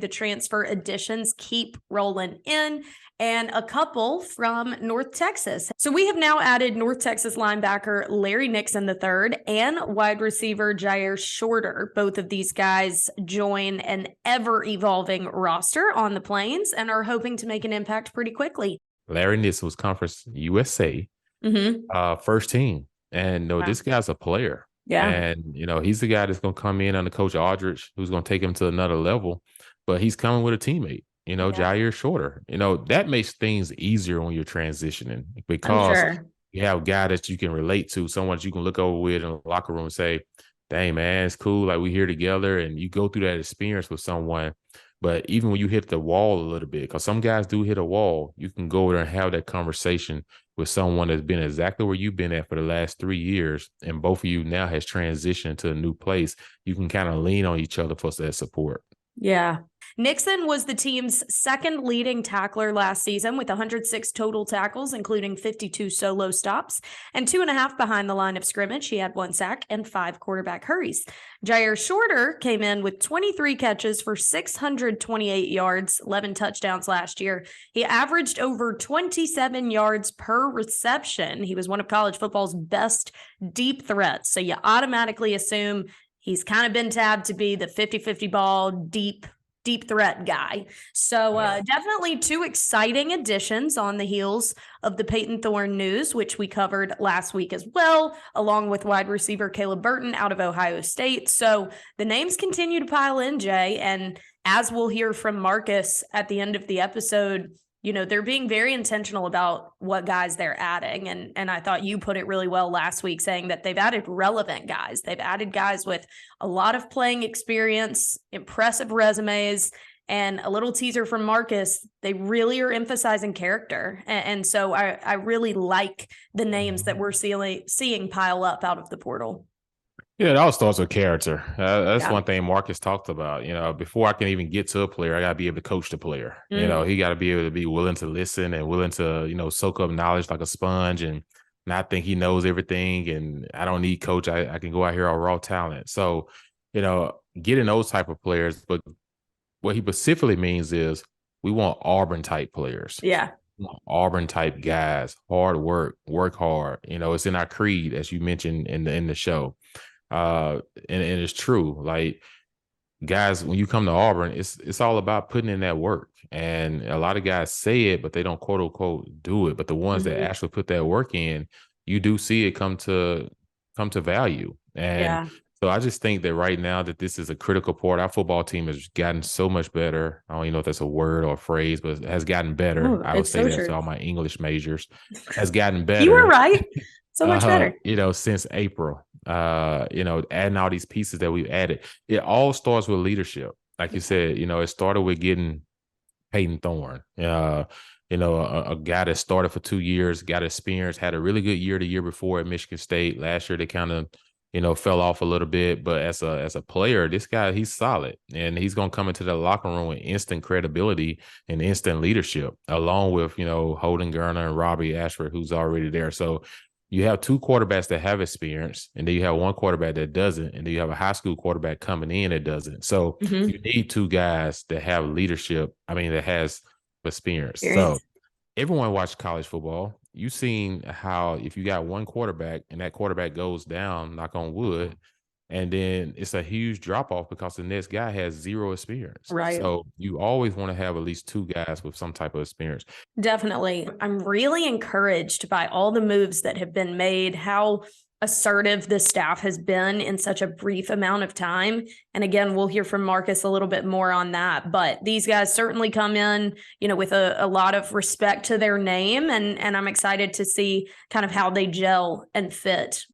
The transfer additions keep rolling in, and a couple from North Texas. So we have now added North Texas linebacker Larry Nixon III and wide receiver Jyaire Shorter. Both of these guys join an ever-evolving roster on the Plains and are hoping to make an impact pretty quickly. Larry Nixon was Conference USA first team. And Wow. this guy's a player. Yeah. And, he's the guy that's going to come in under Coach Aldridge, who's going to take him to another level. But he's coming with a teammate, Jyaire Shorter. That makes things easier when you're transitioning because you have a guy that you can relate to, someone that you can look over with in the locker room and say, dang, man, it's cool. Like, we're here together. And you go through that experience with someone. But even when you hit the wall a little bit, because some guys do hit a wall, you can go there and have that conversation with someone that's been exactly where you've been at for the last 3 years, and both of you now has transitioned to a new place. You can kind of lean on each other for that support. Yeah. Nixon was the team's second leading tackler last season with 106 total tackles, including 52 solo stops and 2.5 behind the line of scrimmage. He had 1 sack and 5 quarterback hurries. Jyaire Shorter came in with 23 catches for 628 yards, 11 touchdowns last year. He averaged over 27 yards per reception. He was one of college football's best deep threats. So you automatically assume he's kind of been tabbed to be the 50-50 ball, deep threat guy. So definitely 2 exciting additions on the heels of the Peyton Thorne news, which we covered last week as well, along with wide receiver Caleb Burton out of Ohio State. So the names continue to pile in, Jay. And as we'll hear from Marcus at the end of the episode, they're being very intentional about what guys they're adding. And I thought you put it really well last week, saying that they've added relevant guys. They've added guys with a lot of playing experience, impressive resumes, and a little teaser from Marcus. They really are emphasizing character. And so I really like the names that we're seeing pile up out of the portal. Yeah, it all starts with character. That's one thing Marcus talked about. Before I can even get to a player, I got to be able to coach the player. He got to be able to be willing to listen and willing to, soak up knowledge like a sponge and not think he knows everything. And I don't need coach. I can go out here on raw talent. So, getting those type of players. But what he specifically means is we want Auburn type players. Yeah. Auburn type guys, hard work hard. It's in our creed, as you mentioned in the show. And it's true. Like, guys, when you come to Auburn, it's all about putting in that work. And a lot of guys say it, but they don't quote unquote do it. But the ones that actually put that work in, you do see it come to value. And so I just think that right now that this is a critical part. Our football team has gotten so much better. I don't even know if that's a word or a phrase, but it has gotten better. I would say that to all my English majors. Has gotten better. You were right. So much better. Since April. Adding all these pieces that we've added. It all starts with leadership. Like you said, it started with getting Peyton Thorne. A guy that started for 2 years, got experience, had a really good year the year before at Michigan State. Last year they kind of, fell off a little bit. But as a player, this guy, he's solid. And he's going to come into the locker room with instant credibility and instant leadership, along with, Holden Gerner and Robbie Ashford, who's already there. So you have 2 quarterbacks that have experience, and then you have 1 quarterback that doesn't, and then you have a high school quarterback coming in that doesn't. So you need 2 guys that have leadership. That has experience. So everyone watched college football. You've seen how if you got 1 quarterback and that quarterback goes down, knock on wood, and then it's a huge drop off because the next guy has 0 experience. Right. So you always want to have at least 2 guys with some type of experience. Definitely. I'm really encouraged by all the moves that have been made, how assertive the staff has been in such a brief amount of time. And again, we'll hear from Marcus a little bit more on that. But these guys certainly come in, with a lot of respect to their name. And I'm excited to see kind of how they gel and fit